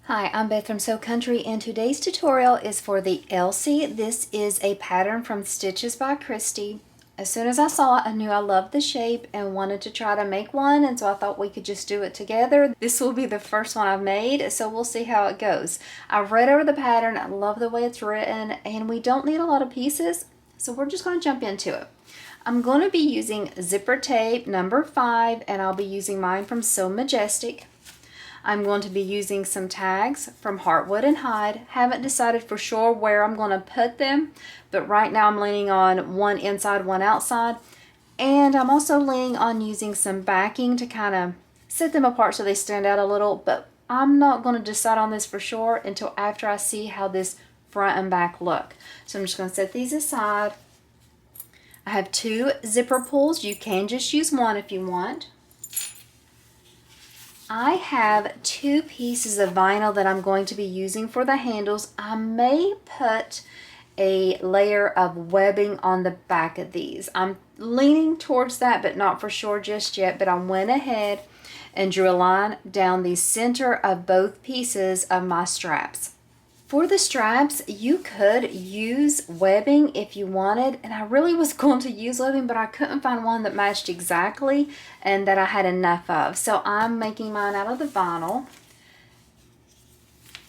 Hi, I'm Beth from Sew Country, and today's tutorial is for the Elsie. This is a pattern from Stitches by Christy. As soon as I saw it, I knew I loved the shape and wanted to try to make one, and so I thought we could just do it together. This will be the first one I've made, so we'll see how it goes. I've read over the pattern, I love the way it's written, and we don't need a lot of pieces, so we're just going to jump into it. I'm going to be using zipper tape number 5, and I'll be using mine from Sew Majestic. I'm going to be using some tags from Heartwood and Hide. Haven't decided for sure where I'm going to put them, but right now I'm leaning on one inside, one outside. And I'm also leaning on using some backing to kind of set them apart so they stand out a little, but I'm not going to decide on this for sure until after I see how this front and back look. So I'm just going to set these aside. I have 2 zipper pulls. You can just use one if you want. I have 2 pieces of vinyl that I'm going to be using for the handles. I may put a layer of webbing on the back of these. I'm leaning towards that, but not for sure just yet. But I went ahead and drew a line down the center of both pieces of my straps. For the straps, you could use webbing if you wanted, and I really was going to use webbing, but I couldn't find one that matched exactly and that I had enough of. So I'm making mine out of the vinyl.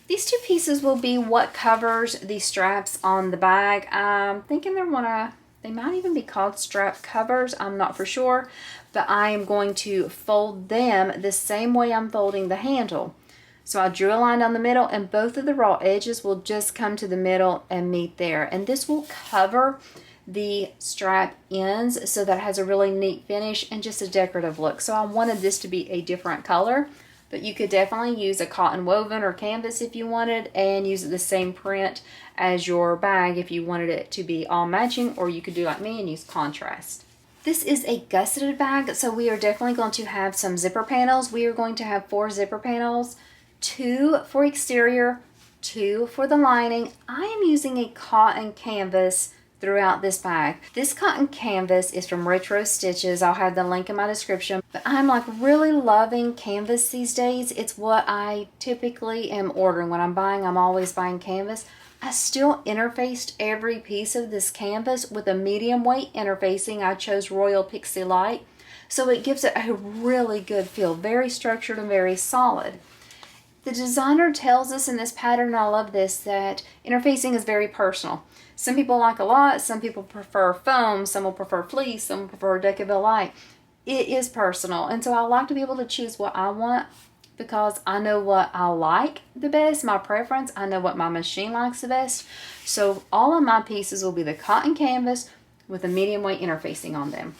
These 2 pieces will be what covers the straps on the bag. I'm thinking they might even be called strap covers. I'm not for sure, but I am going to fold them the same way I'm folding the handle. So I drew a line down the middle, and both of the raw edges will just come to the middle and meet there. And this will cover the strap ends so that it has a really neat finish and just a decorative look. So I wanted this to be a different color, but you could definitely use a cotton woven or canvas if you wanted, and use the same print as your bag if you wanted it to be all matching, or you could do like me and use contrast. This is a gusseted bag, so we are definitely going to have some zipper panels. We are going to have 4 zipper panels. 2 for exterior, 2 for the lining. I am using a cotton canvas throughout this bag. This cotton canvas is from Retro Stitches. I'll have the link in my description. But I'm like really loving canvas these days. It's what I typically am ordering. When I'm buying, I'm always buying canvas. I still interfaced every piece of this canvas with a medium weight interfacing. I chose Royal Pixie Light. So it gives it a really good feel. Very structured and very solid. The designer tells us in this pattern, and I love this, that interfacing is very personal. Some people like a lot, some people prefer foam, some will prefer fleece, some will prefer Decaville Light. It is personal, and so I like to be able to choose what I want because I know what I like the best, my preference. I know what my machine likes the best. So all of my pieces will be the cotton canvas with a medium weight interfacing on them.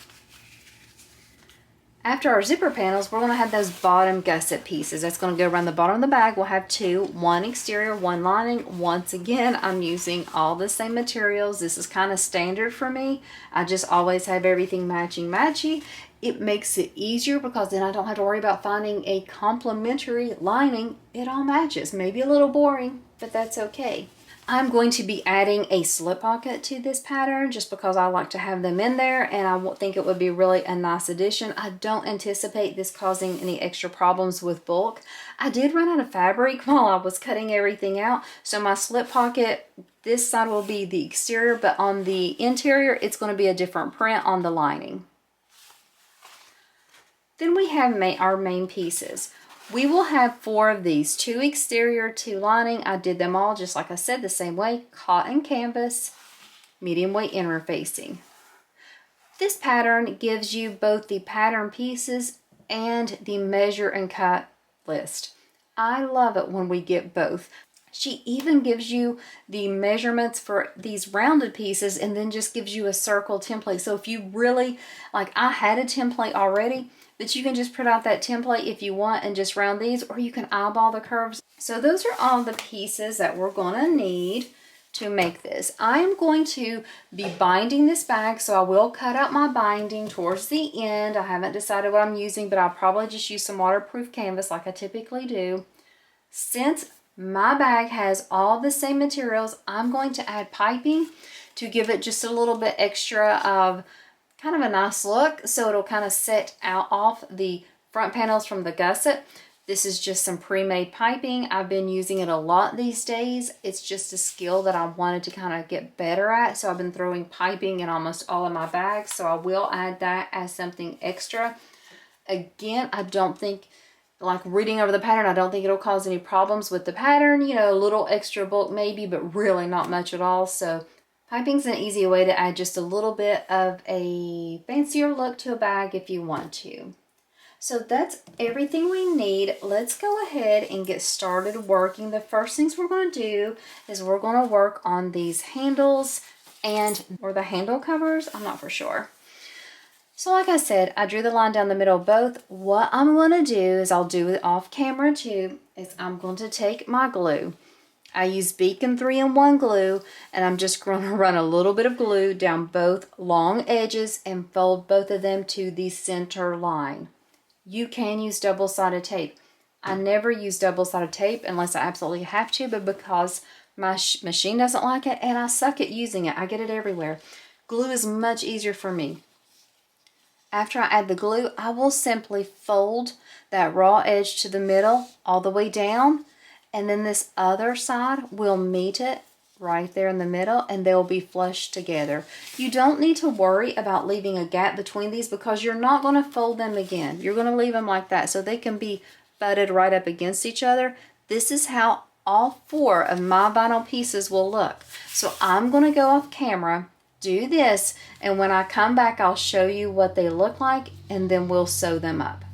After our zipper panels, we're going to have those bottom gusset pieces. That's going to go around the bottom of the bag. We'll have 2, one exterior, one lining. Once again, I'm using all the same materials. This is kind of standard for me. I just always have everything matchy. It makes it easier because then I don't have to worry about finding a complementary lining. It all matches. Maybe a little boring, but that's okay. I'm going to be adding a slip pocket to this pattern just because I like to have them in there, and I think it would be really a nice addition. I don't anticipate this causing any extra problems with bulk. I did run out of fabric while I was cutting everything out, so my slip pocket, this side will be the exterior, but on the interior it's going to be a different print on the lining. Then we have our main pieces. We will have 4 of these, 2 exterior, 2 lining. I did them all just like I said, the same way. Cotton canvas, medium weight interfacing. This pattern gives you both the pattern pieces and the measure and cut list. I love it when we get both. She even gives you the measurements for these rounded pieces and then just gives you a circle template. So if you really, like I had a template already, but you can just print out that template if you want and just round these, or you can eyeball the curves. So those are all the pieces that we're going to need to make this. I am going to be binding this bag, so I will cut out my binding towards the end. I haven't decided what I'm using, but I'll probably just use some waterproof canvas like I typically do. Since my bag has all the same materials, I'm going to add piping to give it just a little bit extra of kind of a nice look, so it'll kind of set out off the front panels from the gusset. This is just some pre-made piping. I've been using it a lot these days. It's just a skill that I wanted to kind of get better at. So I've been throwing piping in almost all of my bags. So I will add that as something extra. Again, I don't think, like reading over the pattern, I don't think it'll cause any problems with the pattern. You know, a little extra bulk maybe, but really not much at all. So piping's an easy way to add just a little bit of a fancier look to a bag if you want to. So that's everything we need. Let's go ahead and get started working. The first things we're going to do is we're going to work on these handles or the handle covers. I'm not for sure. So like I said, I drew the line down the middle of both. What I'm going to do is, I'll do it off camera too, is I'm going to take my glue. I use Beacon 3-in-1 glue, and I'm just going to run a little bit of glue down both long edges and fold both of them to the center line. You can use double-sided tape. I never use double-sided tape unless I absolutely have to, but because my machine doesn't like it and I suck at using it, I get it everywhere. Glue is much easier for me. After I add the glue, I will simply fold that raw edge to the middle all the way down, and then this other side will meet it right there in the middle, and they'll be flush together. You don't need to worry about leaving a gap between these because you're not going to fold them again. You're going to leave them like that so they can be butted right up against each other. This is how all 4 of my vinyl pieces will look. So I'm going to go off camera, do this, and when I come back I'll show you what they look like, and then we'll sew them up.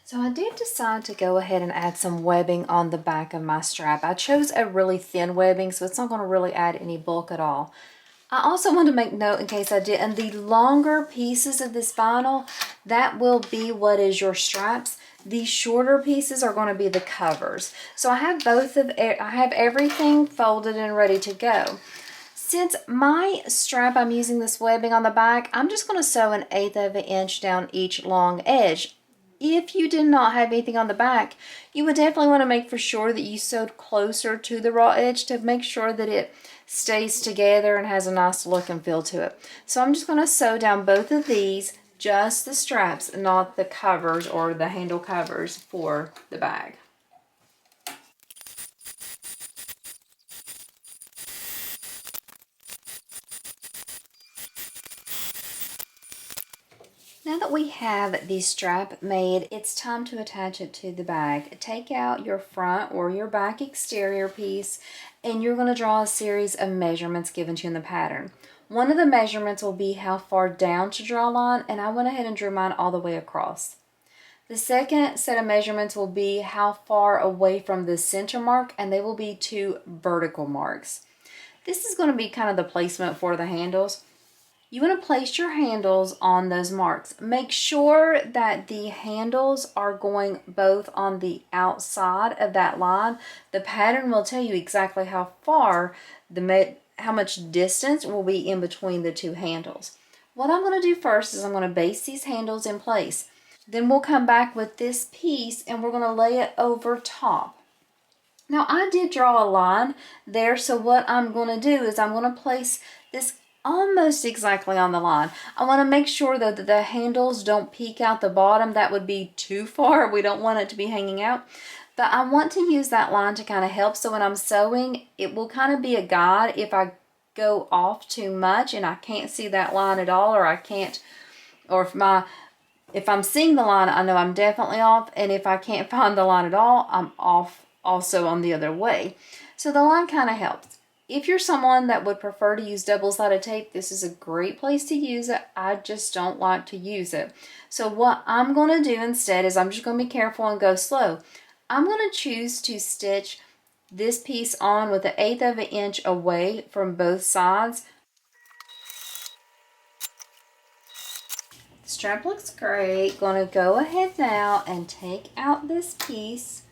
So I did decide to go ahead and add some webbing on the back of my strap. I chose a really thin webbing, so it's not going to really add any bulk at all. I also want to make note, in case I didn't, the longer pieces of this vinyl, that will be what is your straps. The shorter pieces are going to be the covers. So I have everything folded and ready to go. Since my strap, I'm using this webbing on the back, I'm just going to sew 1/8 of an inch down each long edge. If you did not have anything on the back, you would definitely want to make for sure that you sewed closer to the raw edge to make sure that it stays together and has a nice look and feel to it. So I'm just going to sew down both of these, just the straps, not the covers or the handle covers for the bag. Now that we have the strap made, it's time to attach it to the bag. Take out your front or your back exterior piece, and you're going to draw a series of measurements given to you in the pattern. One of the measurements will be how far down to draw a line, and I went ahead and drew mine all the way across. The second set of measurements will be how far away from the center mark, and they will be 2 vertical marks. This is going to be kind of the placement for the handles. You want to place your handles on those marks. Make sure that the handles are going both on the outside of that line. The pattern will tell you exactly how far, how much distance will be in between the 2 handles. What I'm going to do first is I'm going to base these handles in place. Then we'll come back with this piece and we're going to lay it over top. Now I did draw a line there, so what I'm going to do is I'm going to place this almost exactly on the line. I want to make sure though that the handles don't peek out the bottom. That would be too far. We don't want it to be hanging out. But I want to use that line to kind of help, so when I'm sewing, it will kind of be a guide if I go off too much and I can't see that line at all, or if I'm seeing the line, I know I'm definitely off, and if I can't find the line at all, I'm off also on the other way. So the line kind of helps. If you're someone that would prefer to use double-sided tape, this is a great place to use it. I just don't like to use it. So what I'm going to do instead is I'm just going to be careful and go slow. I'm going to choose to stitch this piece on with 1/8 of an inch away from both sides. The strap looks great. Going to go ahead now and take out this piece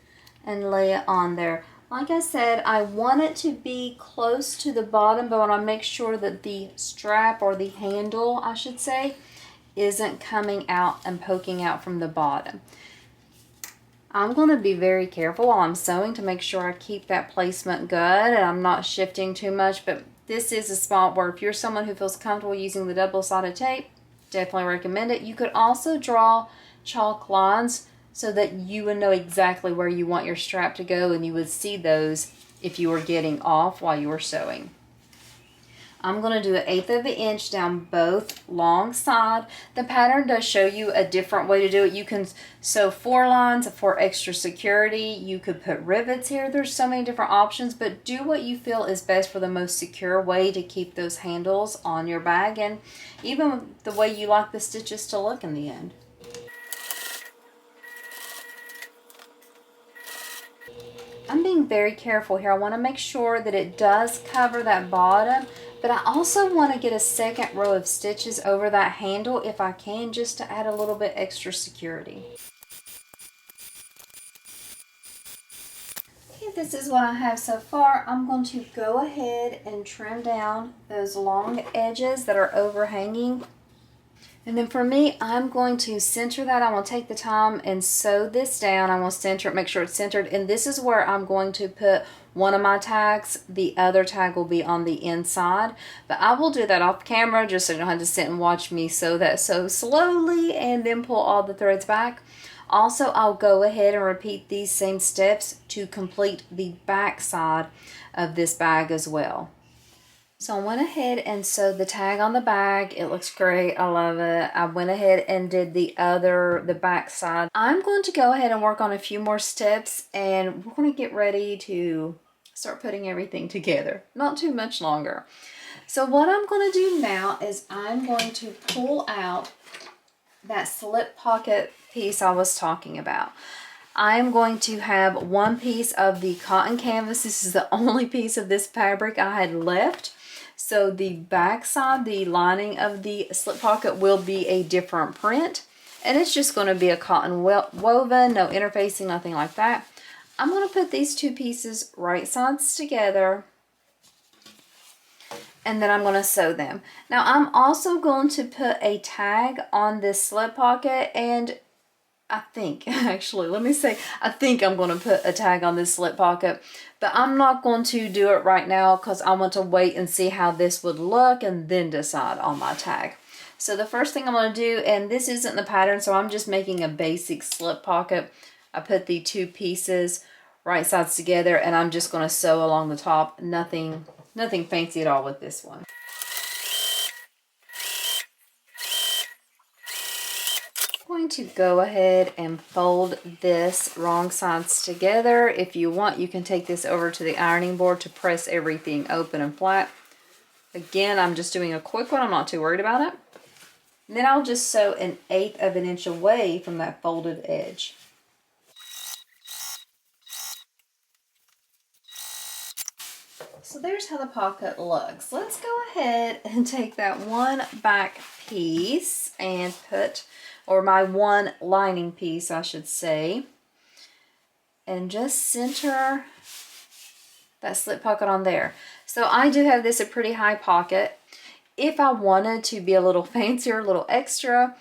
and lay it on there. Like I said, I want it to be close to the bottom, but I want to make sure that the strap, or the handle, I should say, isn't coming out and poking out from the bottom. I'm going to be very careful while I'm sewing to make sure I keep that placement good and I'm not shifting too much, but this is a spot where if you're someone who feels comfortable using the double-sided tape, definitely recommend it. You could also draw chalk lines so that you would know exactly where you want your strap to go, and you would see those if you were getting off while you were sewing. I'm going to do 1/8 of an inch down both long side. The pattern does show you a different way to do it. You can sew 4 lines for extra security. You could put rivets here. There's so many different options, but do what you feel is best for the most secure way to keep those handles on your bag, and even the way you like the stitches to look in the end. I'm being very careful here. I want to make sure that it does cover that bottom, but I also want to get a second row of stitches over that handle if I can, just to add a little bit extra security. Okay, this is what I have so far. I'm going to go ahead and trim down those long edges that are overhanging. And then for me, I'm going to center that. I'm going to take the time and sew this down. I'm going to center it, make sure it's centered. And this is where I'm going to put one of my tags. The other tag will be on the inside. But I will do that off camera just so you don't have to sit and watch me sew that so slowly and then pull all the threads back. Also, I'll go ahead and repeat these same steps to complete the back side of this bag as well. So I went ahead and sewed the tag on the bag. It looks great. I love it. I went ahead and did the back side. I'm going to go ahead and work on a few more steps, and we're going to get ready to start putting everything together. Not too much longer. So what I'm going to do now is I'm going to pull out that slip pocket piece I was talking about. I am going to have one piece of the cotton canvas. This is the only piece of this fabric I had left. So the back side, the lining of the slip pocket, will be a different print. And it's just going to be a cotton woven, no interfacing, nothing like that. I'm going to put these two pieces right sides together. And then I'm going to sew them. Now I'm also going to put a tag on this slip pocket, and I think I'm going to put a tag on this slip pocket, but I'm not going to do it right now because I want to wait and see how this would look and then decide on my tag. So the first thing I'm going to do, and this isn't the pattern, so I'm just making a basic slip pocket. I put the two pieces right sides together, and I'm just going to sew along the top. Nothing fancy at all with this one. Going to go ahead and fold this wrong sides together. If you want, you can take this over to the ironing board to press everything open and flat. Again, I'm just doing a quick one. I'm not too worried about it. And then I'll just sew 1/8 of an inch away from that folded edge. So there's how the pocket looks. Let's go ahead and take that one back piece and or my one lining piece, I should say, and just center that slip pocket on there. So I do have this a pretty high pocket. If I wanted to be a little fancier, a little extra,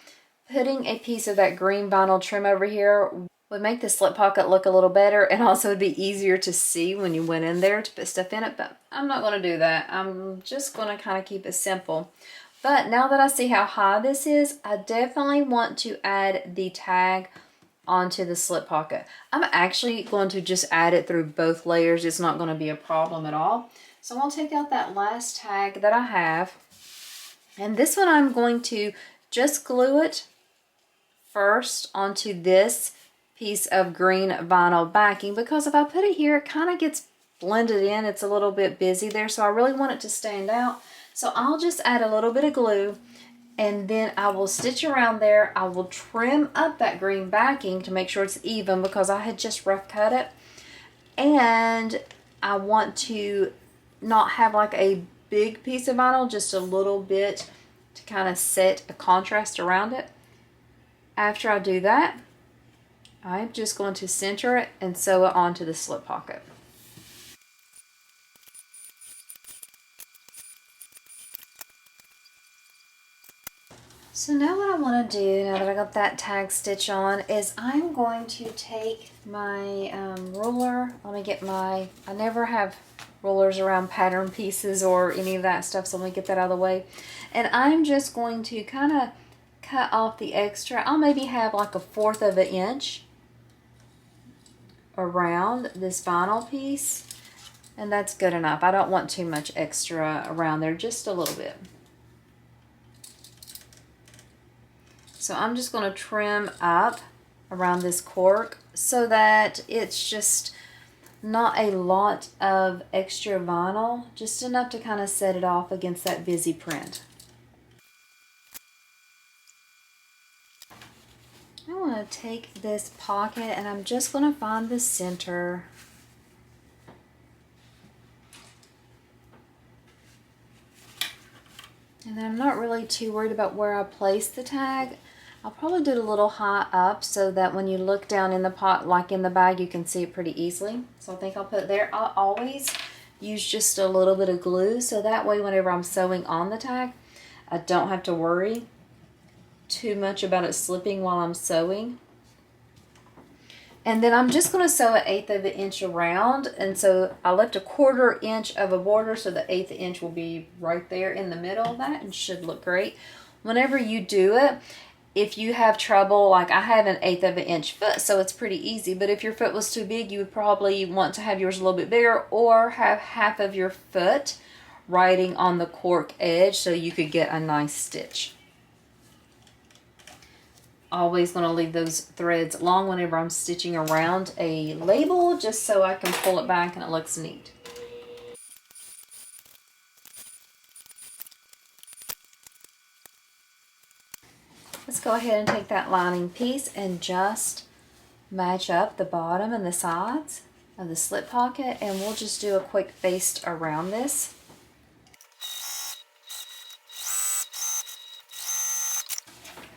putting a piece of that green vinyl trim over here would make the slip pocket look a little better, and also it'd be easier to see when you went in there to put stuff in it, but I'm not going to do that. I'm just going to kind of keep it simple. But now that I see how high this is, I definitely want to add the tag onto the slip pocket. I'm actually going to just add it through both layers. It's not going to be a problem at all. So I'll take out that last tag that I have, and this one I'm going to just glue it first onto this piece of green vinyl backing, because if I put it here, it kind of gets blended in. It's a little bit busy there, so I really want it to stand out. So I'll just add a little bit of glue, and then I will stitch around there. I will trim up that green backing to make sure it's even, because I had just rough cut it. And I want to not have like a big piece of vinyl, just a little bit to kind of set a contrast around it. After I do that, I'm just going to center it and sew it onto the slip pocket. So now what I want to do, now that I got that tag stitch on, is I'm going to take my ruler. Let me get I never have rulers around pattern pieces or any of that stuff, so let me get that out of the way. And I'm just going to kind of cut off the extra. I'll maybe have like 1/4 of an inch around this vinyl piece, and that's good enough. I don't want too much extra around there, just a little bit. So I'm just going to trim up around this cork so that it's just not a lot of extra vinyl, just enough to kind of set it off against that busy print. I want to take this pocket and I'm just going to find the center. And then I'm not really too worried about where I place the tag. I'll probably do it a little high up so that when you look down in the pot, like in the bag, you can see it pretty easily. So I think I'll put it there. I'll always use just a little bit of glue so that way whenever I'm sewing on the tag, I don't have to worry too much about it slipping while I'm sewing. And then I'm just going to sew 1/8 of an inch around, and so I left 1/4 inch of a border, so the 1/8 inch will be right there in the middle of that and should look great. Whenever you do it, if you have trouble, like I have an 1/8 of an inch foot, so it's pretty easy, but if your foot was too big, you would probably want to have yours a little bit bigger or have half of your foot riding on the cork edge so you could get a nice stitch. Always going to leave those threads long whenever I'm stitching around a label, just so I can pull it back and it looks neat. Let's go ahead and take that lining piece and just match up the bottom and the sides of the slip pocket, and we'll just do a quick baste around this.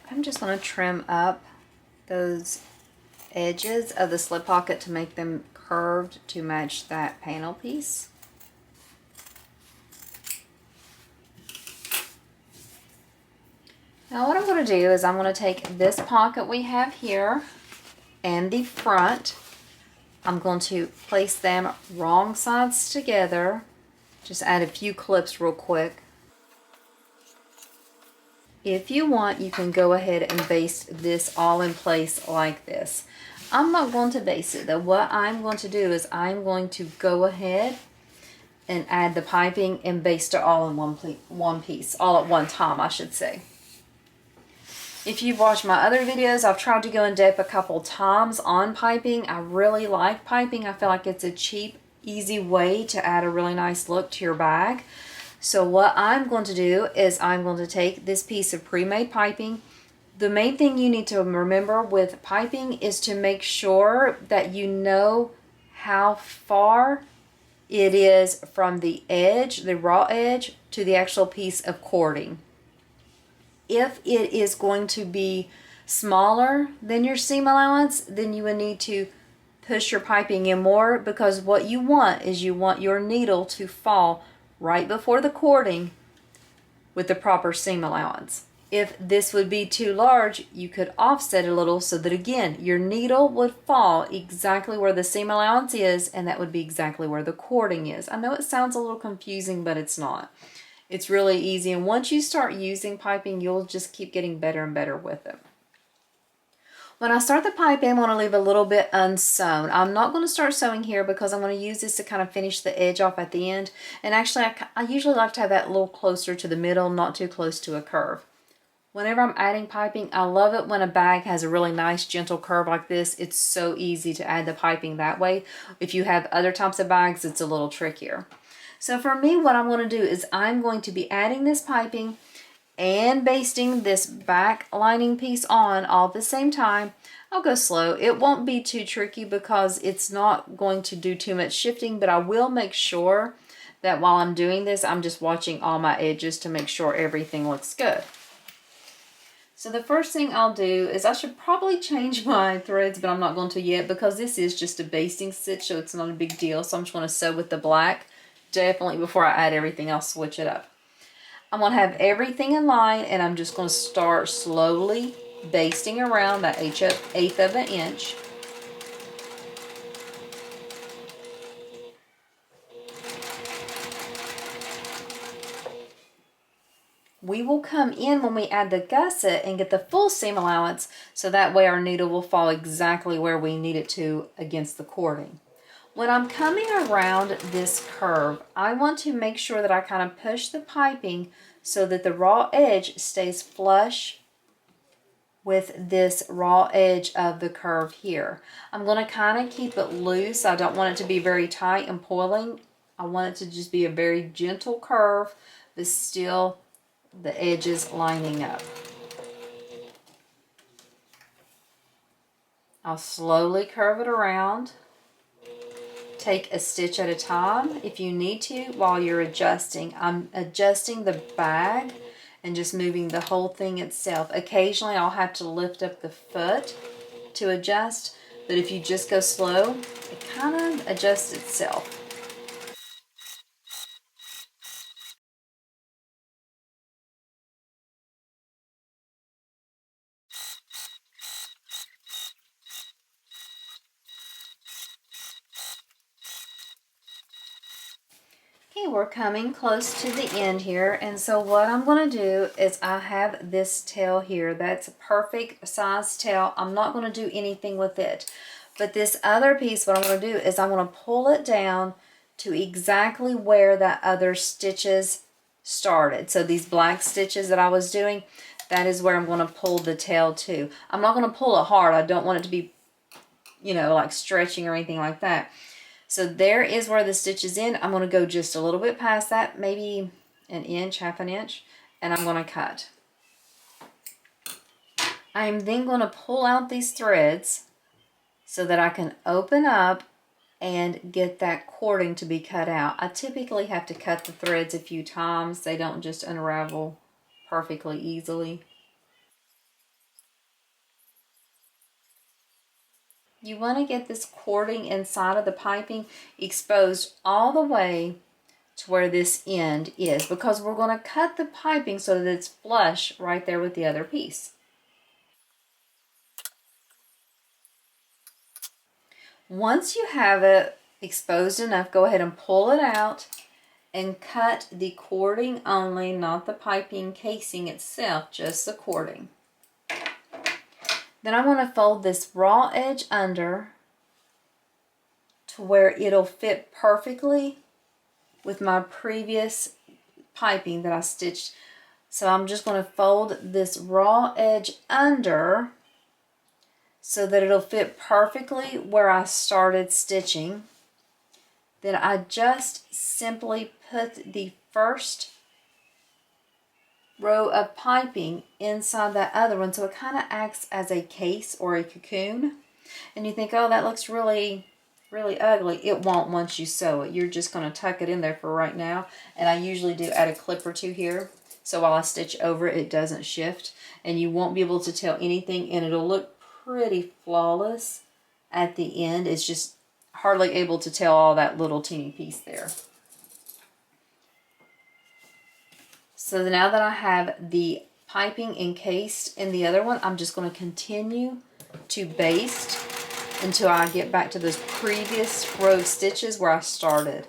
I'm just going to trim up those edges of the slip pocket to make them curved to match that panel piece. Now what I'm going to do is I'm going to take this pocket we have here and the front. I'm going to place them wrong sides together. Just add a few clips real quick. If you want, you can go ahead and baste this all in place like this. I'm not going to baste it though. What I'm going to do is I'm going to go ahead and add the piping and baste it all in one piece, all at one time, I should say. If you've watched my other videos, I've tried to go in depth a couple times on piping. I really like piping. I feel like it's a cheap, easy way to add a really nice look to your bag. So what I'm going to do is I'm going to take this piece of pre-made piping. The main thing you need to remember with piping is to make sure that you know how far it is from the edge, the raw edge, to the actual piece of cording. If it is going to be smaller than your seam allowance, then you would need to push your piping in more, because what you want is you want your needle to fall right before the cording with the proper seam allowance. If this would be too large, you could offset it a little so that again your needle would fall exactly where the seam allowance is, and that would be exactly where the cording is. I know it sounds a little confusing, but it's not. It's really easy, and once you start using piping, you'll just keep getting better and better with it. When I start the piping, I'm going to leave a little bit unsewn. I'm not going to start sewing here because I'm going to use this to kind of finish the edge off at the end. And actually, I usually like to have that a little closer to the middle, not too close to a curve. Whenever I'm adding piping, I love it when a bag has a really nice gentle curve like this. It's so easy to add the piping that way. If you have other types of bags, it's a little trickier. So for me, what I'm going to do is I'm going to be adding this piping and basting this back lining piece on all at the same time. I'll go slow. It won't be too tricky because it's not going to do too much shifting, but I will make sure that while I'm doing this, I'm just watching all my edges to make sure everything looks good. So the first thing I'll do is I should probably change my threads, but I'm not going to yet because this is just a basting stitch, so it's not a big deal. So I'm just going to sew with the black. Definitely before I add everything, I'll switch it up. I'm going to have everything in line, and I'm just going to start slowly basting around that 1/8 of an inch. we will come in when we add the gusset and get the full seam allowance, so that way our needle will fall exactly where we need it to against the cording. When I'm coming around this curve, I want to make sure that I kind of push the piping so that the raw edge stays flush with this raw edge of the curve here. I'm going to kind of keep it loose. I don't want it to be very tight and pulling. I want it to just be a very gentle curve, but still the edges lining up. I'll slowly curve it around. Take a stitch at a time if you need to while you're adjusting. I'm adjusting the bag and just moving the whole thing itself. Occasionally I'll have to lift up the foot to adjust, but if you just go slow, it kind of adjusts itself. Okay, we're coming close to the end here, and so what I'm going to do is I have this tail here. That's a perfect size tail. I'm not going to do anything with it. But this other piece, what I'm going to do is I'm going to pull it down to exactly where that other stitches started. So these black stitches that I was doing, that is where I'm going to pull the tail to. I'm not going to pull it hard. I don't want it to be, you know, like stretching or anything like that. So there is where the stitch is in. I'm going to go just a little bit past that, maybe an inch, half an inch, and I'm going to cut. I am then going to pull out these threads so that I can open up and get that cording to be cut out. I typically have to cut the threads a few times. They don't just unravel perfectly easily. You want to get this cording inside of the piping exposed all the way to where this end is, because we're going to cut the piping so that it's flush right there with the other piece. Once you have it exposed enough, go ahead and pull it out and cut the cording only, not the piping casing itself, just the cording. Then I'm going to fold this raw edge under to where it'll fit perfectly with my previous piping that I stitched. So I'm just going to fold this raw edge under so that it'll fit perfectly where I started stitching. Then I just simply put the first row of piping inside that other one, so it kind of acts as a case or a cocoon. And you think, oh, that looks really ugly. It won't once you sew it. You're just going to tuck it in there for right now, and I usually do add a clip or two here, so while I stitch over it, it doesn't shift, and you won't be able to tell anything, and it'll look pretty flawless at the end. It's just hardly able to tell all that little teeny piece there. So now that I have the piping encased in the other one, I'm just going to continue to baste until I get back to those previous row of stitches where I started.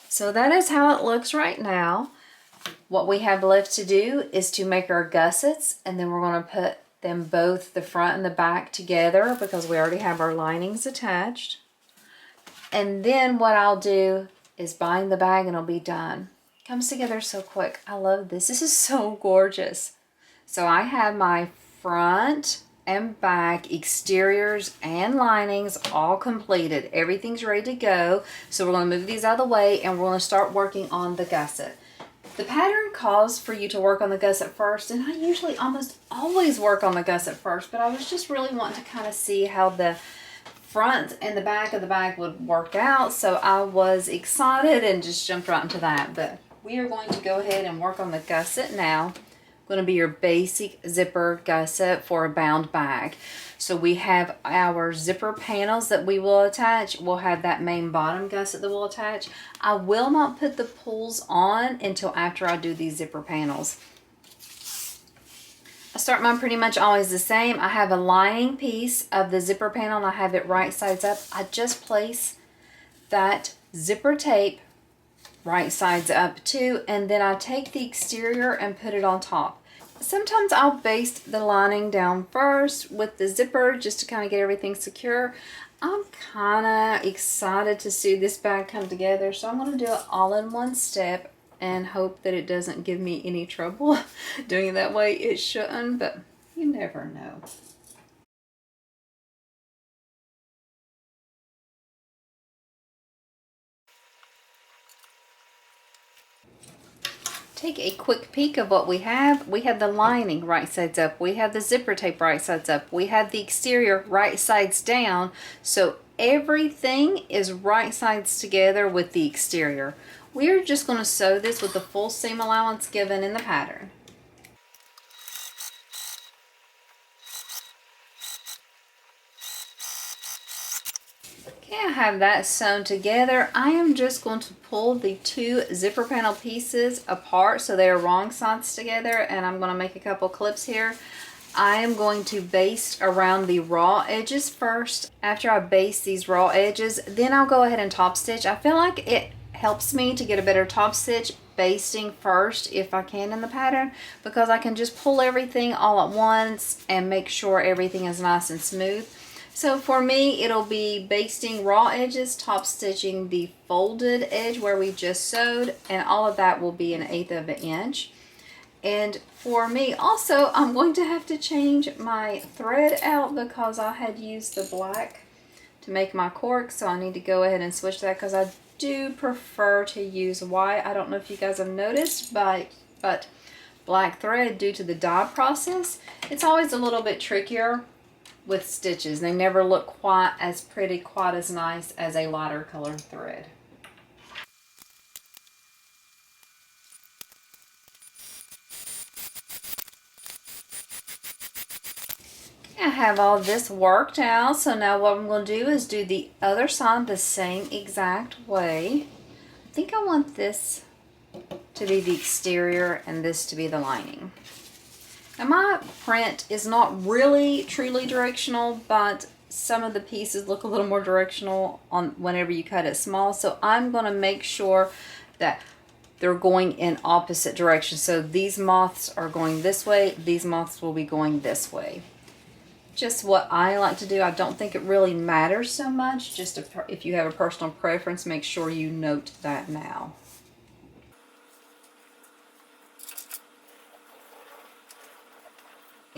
So that is how it looks right now. What we have left to do is to make our gussets, and then we're going to put them both, the front and the back, together because we already have our linings attached. And then what I'll do is bind the bag and it'll be done. It comes together so quick. I love this. This is so gorgeous. So I have my front and back exteriors and linings all completed. Everything's ready to go. So we're going to move these out of the way and we're going to start working on the gusset. The pattern calls for you to work on the gusset first, and I usually almost always work on the gusset first, but I was just really wanting to kind of see how the front and the back of the bag would work out, so I was excited and just jumped right into that. But we are going to go ahead and work on the gusset now. Going to be your basic zipper gusset for a bound bag. So we have our zipper panels that we will attach. We'll have that main bottom gusset that we'll attach. I will not put the pulls on until after I do these zipper panels. I start mine pretty much always the same. I have a lining piece of the zipper panel and I have it right sides up. I just place that zipper tape right sides up too, and then I take the exterior and put it on top. Sometimes I'll baste the lining down first with the zipper just to kind of get everything secure. I'm kind of excited to see this bag come together, so I'm going to do it all in one step and hope that it doesn't give me any trouble doing it that way. It shouldn't, but you never know. Take a quick peek of what we have. We have the lining right sides up. We have the zipper tape right sides up. We have the exterior right sides down. So everything is right sides together with the exterior. We're just going to sew this with the full seam allowance given in the pattern. Okay, I have that sewn together. I am just going to pull the two zipper panel pieces apart so they are wrong sides together, and I'm going to make a couple clips here. I am going to baste around the raw edges first. After I baste these raw edges, then I'll go ahead and top stitch. I feel like it helps me to get a better top stitch basting first if I can in the pattern, because I can just pull everything all at once and make sure everything is nice and smooth. So for me, it'll be basting raw edges, top stitching the folded edge where we just sewed, and all of that will be 1/8 of an inch. And for me also, I'm going to have to change my thread out because I had used the black to make my cork, so I need to go ahead and switch that because I do prefer to use white. I don't know if you guys have noticed, but black thread, due to the dye process, it's always a little bit trickier with stitches. They never look quite as pretty, quite as nice as a lighter colored thread. I have all this worked out, so now what I'm going to do is do the other side the same exact way. I think I want this to be the exterior and this to be the lining. Now my print is not really truly directional, but some of the pieces look a little more directional on whenever you cut it small, so I'm going to make sure that they're going in opposite directions. So these moths are going this way, these moths will be going this way. Just what I like to do. I don't think it really matters so much. Just if you have a personal preference, make sure you note that now.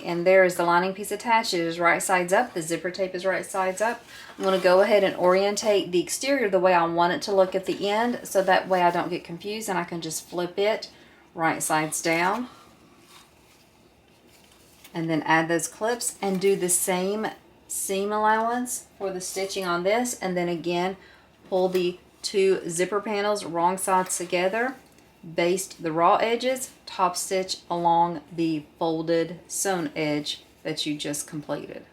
And there is the lining piece attached. It is right sides up. The zipper tape is right sides up. I'm going to go ahead and orientate the exterior the way I want it to look at the end, so that way I don't get confused and I can just flip it right sides down. And then add those clips and do the same seam allowance for the stitching on this, and then again pull the two zipper panels wrong sides together, baste the raw edges, top stitch along the folded sewn edge that you just completed.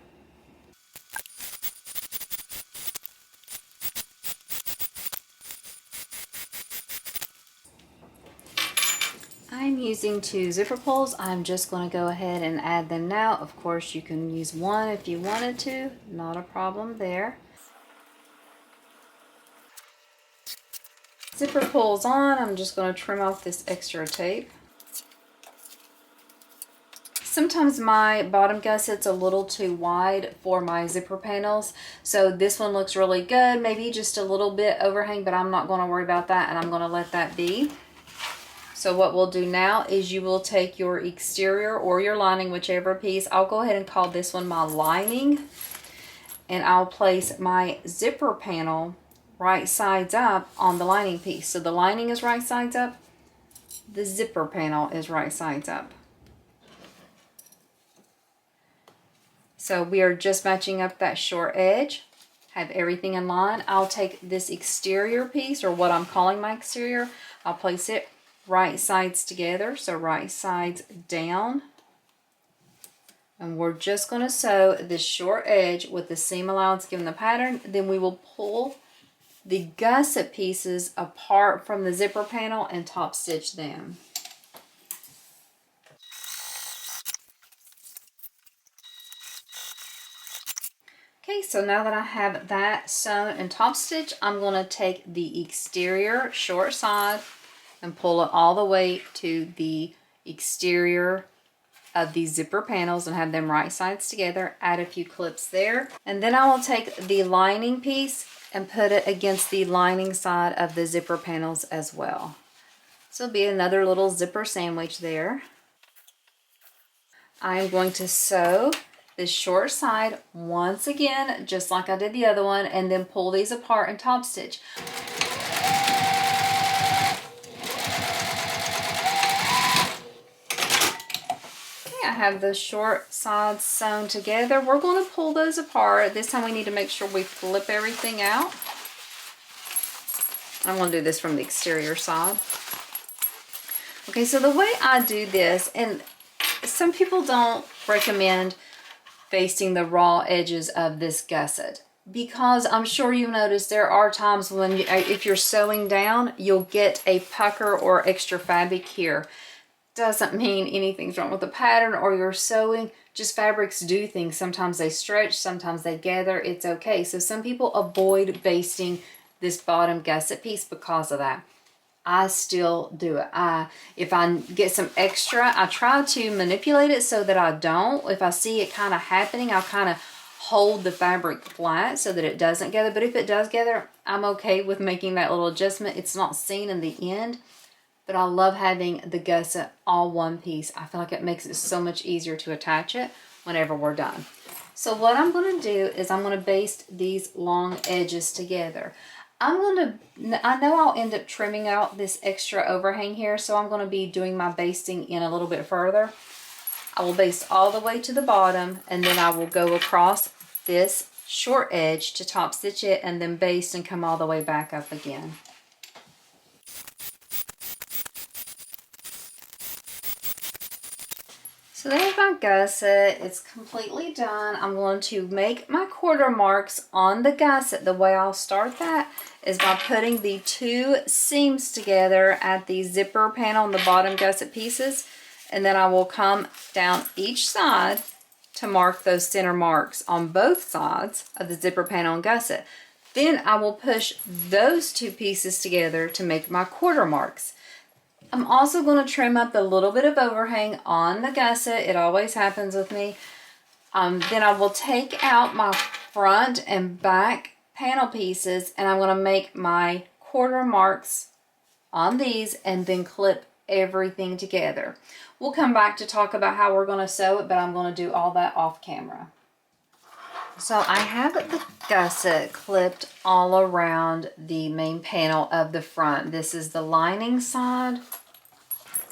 I'm using 2 zipper pulls. I'm just going to go ahead and add them now. Of course, you can use one if you wanted to. Not a problem there. Zipper pulls on. I'm just going to trim off this extra tape. Sometimes my bottom gusset's a little too wide for my zipper panels, so this one looks really good. Maybe just a little bit overhang, but I'm not going to worry about that, and I'm going to let that be. So what we'll do now is you will take your exterior or your lining, whichever piece. I'll go ahead and call this one my lining. And I'll place my zipper panel right sides up on the lining piece. So the lining is right sides up. The zipper panel is right sides up. So we are just matching up that short edge. Have everything in line. I'll take this exterior piece, or what I'm calling my exterior. I'll place it right sides together, so right sides down, and we're just going to sew this short edge with the seam allowance given the pattern. Then we will pull the gusset pieces apart from the zipper panel and top stitch them. Okay, so now that I have that sewn and top stitch, I'm going to take the exterior short side and pull it all the way to the exterior of these zipper panels and have them right sides together. Add a few clips there. And then I will take the lining piece and put it against the lining side of the zipper panels as well. So it'll be another little zipper sandwich there. I'm going to sew this short side once again, just like I did the other one, and then pull these apart and top stitch. I have the short sides sewn together. We're going to pull those apart. This time we need to make sure we flip everything out. I'm going to do this from the exterior side. Okay, so the way I do this, and some people don't recommend basting the raw edges of this gusset, because I'm sure you've noticed there are times when if you're sewing down, you'll get a pucker or extra fabric here. Doesn't mean anything's wrong with the pattern or your sewing, just fabrics do things. Sometimes they stretch, sometimes they gather. It's okay. So some people avoid basting this bottom gusset piece because of that. I still do it. If I get some extra, I try to manipulate it so that I don't. If I see it kind of happening, I'll kind of hold the fabric flat so that it doesn't gather. But if it does gather, I'm okay with making that little adjustment. It's not seen in the end. But I love having the gusset all one piece. I feel like it makes it so much easier to attach it whenever we're done. So what I'm going to do is I'm going to baste these long edges together. I know I'll end up trimming out this extra overhang here, so I'm going to be doing my basting in a little bit further. I will baste all the way to the bottom, and then I will go across this short edge to top stitch it, and then baste and come all the way back up again. So there's my gusset. It's completely done. I'm going to make my quarter marks on the gusset. The way I'll start that is by putting the two seams together at the zipper panel on the bottom gusset pieces, and then I will come down each side to mark those center marks on both sides of the zipper panel and gusset. Then I will push those two pieces together to make my quarter marks. I'm also going to trim up the little bit of overhang on the gusset. It always happens with me. Then I will take out my front and back panel pieces, and I'm going to make my quarter marks on these and then clip everything together. We'll come back to talk about how we're going to sew it, but I'm going to do all that off camera. So I have the gusset clipped all around the main panel of the front. This is the lining side.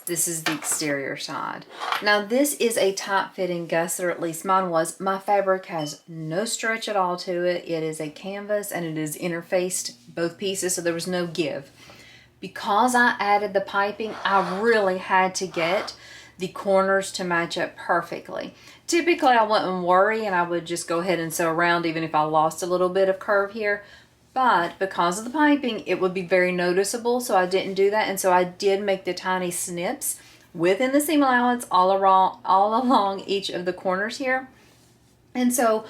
This is the exterior side. Now this is a tight fitting gusset, or at least mine was. My fabric has no stretch at all to it. It is a canvas and it is interfaced both pieces, so there was no give. Because I added the piping, I really had to get the corners to match up perfectly. Typically I wouldn't worry and I would just go ahead and sew around even if I lost a little bit of curve here. But because of the piping, it would be very noticeable, so I didn't do that. And so I did make the tiny snips within the seam allowance all along each of the corners here. And so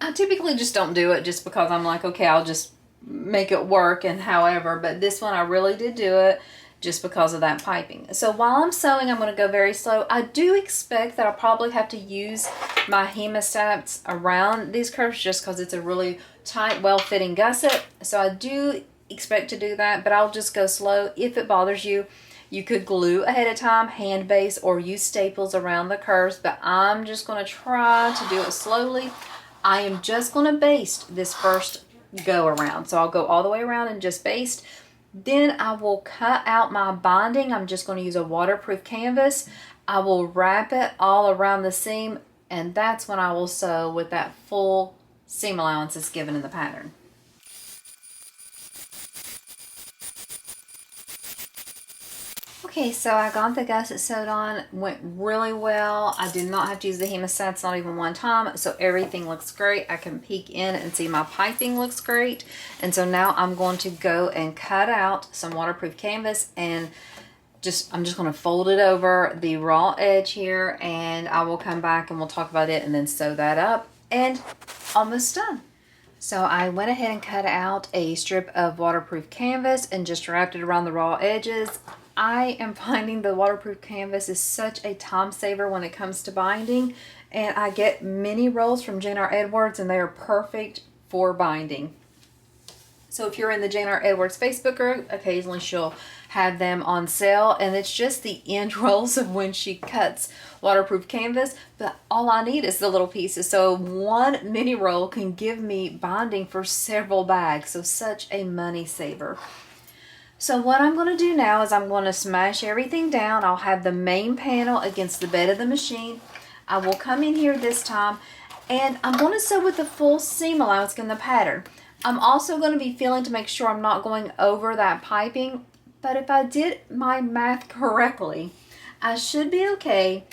I typically just don't do it just because I'm like, okay, I'll just make it work and however. But this one I really did do it just because of that piping. So while I'm sewing, I'm going to go very slow. I do expect that I'll probably have to use my hemostats around these curves just because it's a really tight, well-fitting gusset. So I do expect to do that, but I'll just go slow. If it bothers you, you could glue ahead of time, hand base, or use staples around the curves, but I'm just going to try to do it slowly. I am just going to baste this first go around. So I'll go all the way around and just baste. Then I will cut out my binding. I'm just going to use a waterproof canvas. I will wrap it all around the seam, and that's when I will sew with that full seam allowance that's given in the pattern. Okay, so I got the gusset sewed on, went really well. I did not have to use the hemostats, not even one time, so everything looks great. I can peek in and see my piping looks great. And so now I'm going to go and cut out some waterproof canvas, and I'm just going to fold it over the raw edge here, and I will come back and we'll talk about it and then sew that up. and almost done. So I went ahead and cut out a strip of waterproof canvas and just wrapped it around the raw edges. I am finding the waterproof canvas is such a time saver when it comes to binding, and I get mini rolls from Jane R. Edwards and they are perfect for binding. So if you're in the Jane R. Edwards Facebook group, occasionally she'll have them on sale, and it's just the end rolls of when she cuts waterproof canvas, but all I need is the little pieces. So one mini roll can give me binding for several bags, so such a money saver. So what I'm going to do now is I'm going to smash everything down. I'll have the main panel against the bed of the machine. I will come in here this time, and I'm going to sew with the full seam allowance in the pattern. I'm also going to be feeling to make sure I'm not going over that piping, but if I did my math correctly, I should be okay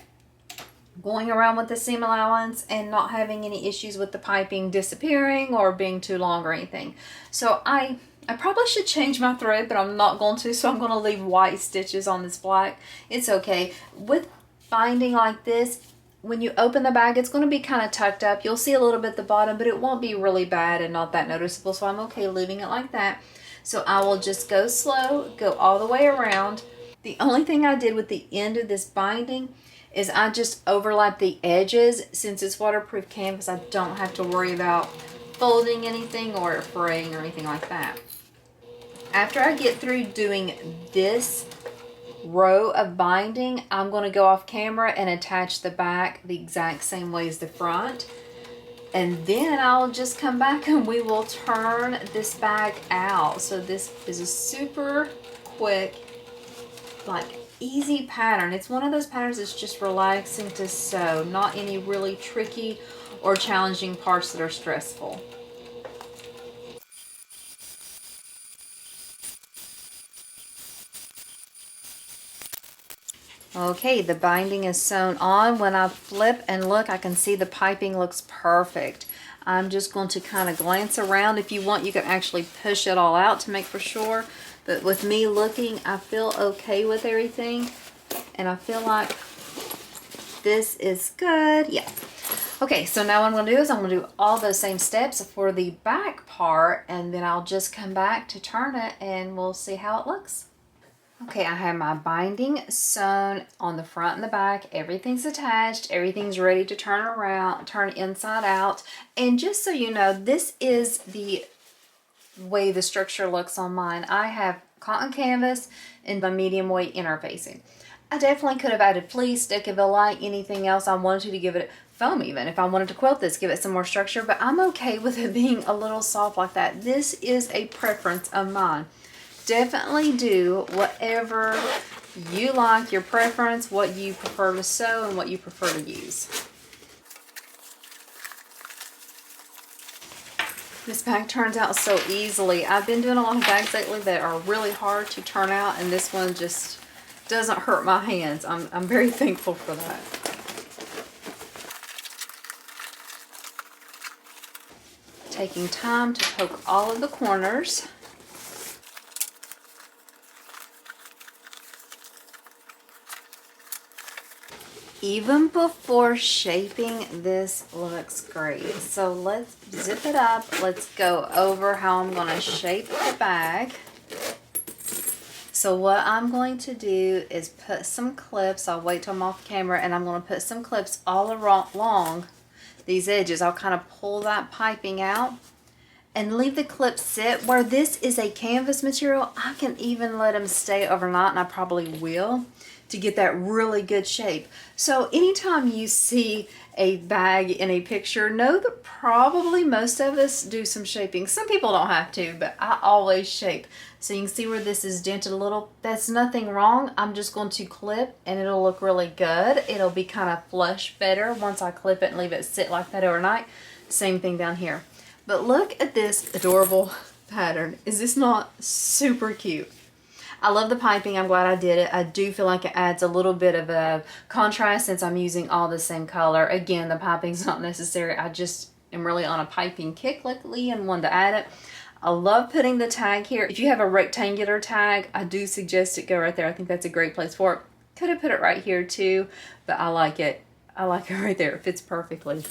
going around with the seam allowance and not having any issues with the piping disappearing or being too long or anything. So I probably should change my thread, but I'm not going to, so I'm going to leave white stitches on this black. It's okay. With binding like this, when you open the bag, it's going to be kind of tucked up. You'll see a little bit at the bottom, but it won't be really bad and not that noticeable, so I'm okay leaving it like that. So I will just go slow, go all the way around. The only thing I did with the end of this binding is I just overlapped the edges. Since it's waterproof canvas, I don't have to worry about folding anything or fraying or anything like that. After I get through doing this row of binding, I'm going to go off camera and attach the back the exact same way as the front, and then I'll just come back and we will turn this bag out. So this is a super quick, like, easy pattern. It's one of those patterns that's just relaxing to sew, not any really tricky or challenging parts that are stressful. Okay, the binding is sewn on. When I flip and look, I can see the piping looks perfect. I'm just going to kind of glance around. If you want, you can actually push it all out to make for sure. But with me looking, I feel okay with everything. And I feel like this is good. Yeah. Okay, so now what I'm going to do is I'm going to do all those same steps for the back part, and then I'll just come back to turn it and we'll see how it looks. Okay, I have my binding sewn on the front and the back. Everything's attached. Everything's ready to turn around, turn inside out. And just so you know, this is the way the structure looks on mine. I have cotton canvas and the medium weight interfacing. I definitely could have added fleece, Decaville light, anything else I wanted to give it, foam even. If I wanted to quilt this, give it some more structure, but I'm okay with it being a little soft like that. This is a preference of mine. Definitely do whatever you like, your preference, what you prefer to sew and what you prefer to use. This bag turns out so easily. I've been doing a lot of bags lately that are really hard to turn out, and this one just doesn't hurt my hands. I'm very thankful for that. Taking time to poke all of the corners. Even before shaping, this looks great. So let's zip it up. Let's go over how I'm going to shape the bag. So what I'm going to do is put some clips. I'll wait till I'm off camera, and I'm going to put some clips all along these edges. I'll kind of pull that piping out and leave the clips sit. Where this is a canvas material, I can even let them stay overnight, and I probably will, to get that really good shape. So anytime you see a bag in a picture, know that probably most of us do some shaping. Some people don't have to, but I always shape. So you can see where this is dented a little. That's nothing wrong. I'm just going to clip and it'll look really good. It'll be kind of flush better once I clip it and leave it sit like that overnight. Same thing down here. But look at this adorable pattern. Is this not super cute? I love the piping. I'm glad I did it. I do feel like it adds a little bit of a contrast since I'm using all the same color. Again, the piping's not necessary. I just am really on a piping kick lately and wanted to add it. I love putting the tag here. If you have a rectangular tag, I do suggest it go right there. I think that's a great place for it. Could have put it right here too, but I like it. I like it right there. It fits perfectly.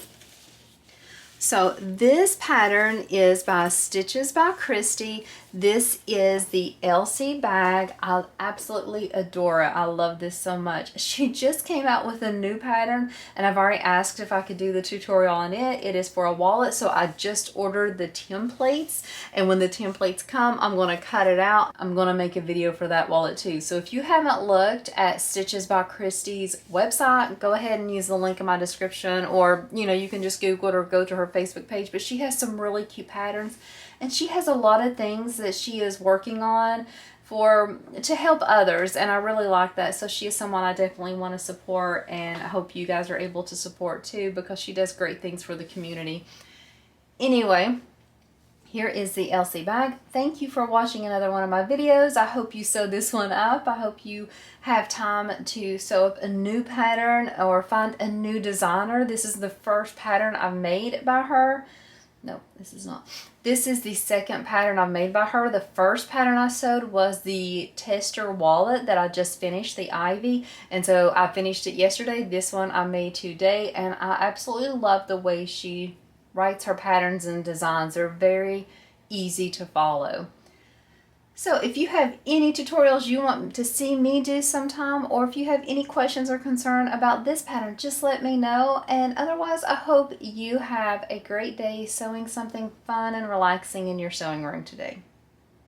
So this pattern is by Stitches by Christy. This is the Elsie bag. I absolutely adore it. I love this so much. She just came out with a new pattern and I've already asked if I could do the tutorial on it. It is for a wallet, so I just ordered the templates, and when the templates come, I'm going to cut it out. I'm going to make a video for that wallet too. So if you haven't looked at Stitches by Christy's website, go ahead and use the link in my description, or you can just Google it or go to her Facebook page. But she has some really cute patterns, and she has a lot of things that she is working on to help others, and I really like that. So she is someone I definitely want to support, and I hope you guys are able to support too, because she does great things for the community. Anyway, here is the Elsie bag. Thank you for watching another one of my videos. I hope you sew this one up. I hope you have time to sew up a new pattern or find a new designer. This is the first pattern I've made by her. No, this is not. This is the second pattern I've made by her. The first pattern I sewed was the tester wallet that I just finished, the Ivy. And so I finished it yesterday. This one I made today, and I absolutely love the way she writes her patterns and designs. They're very easy to follow. So if you have any tutorials you want to see me do sometime, or if you have any questions or concern about this pattern, just let me know. And otherwise, I hope you have a great day sewing something fun and relaxing in your sewing room today.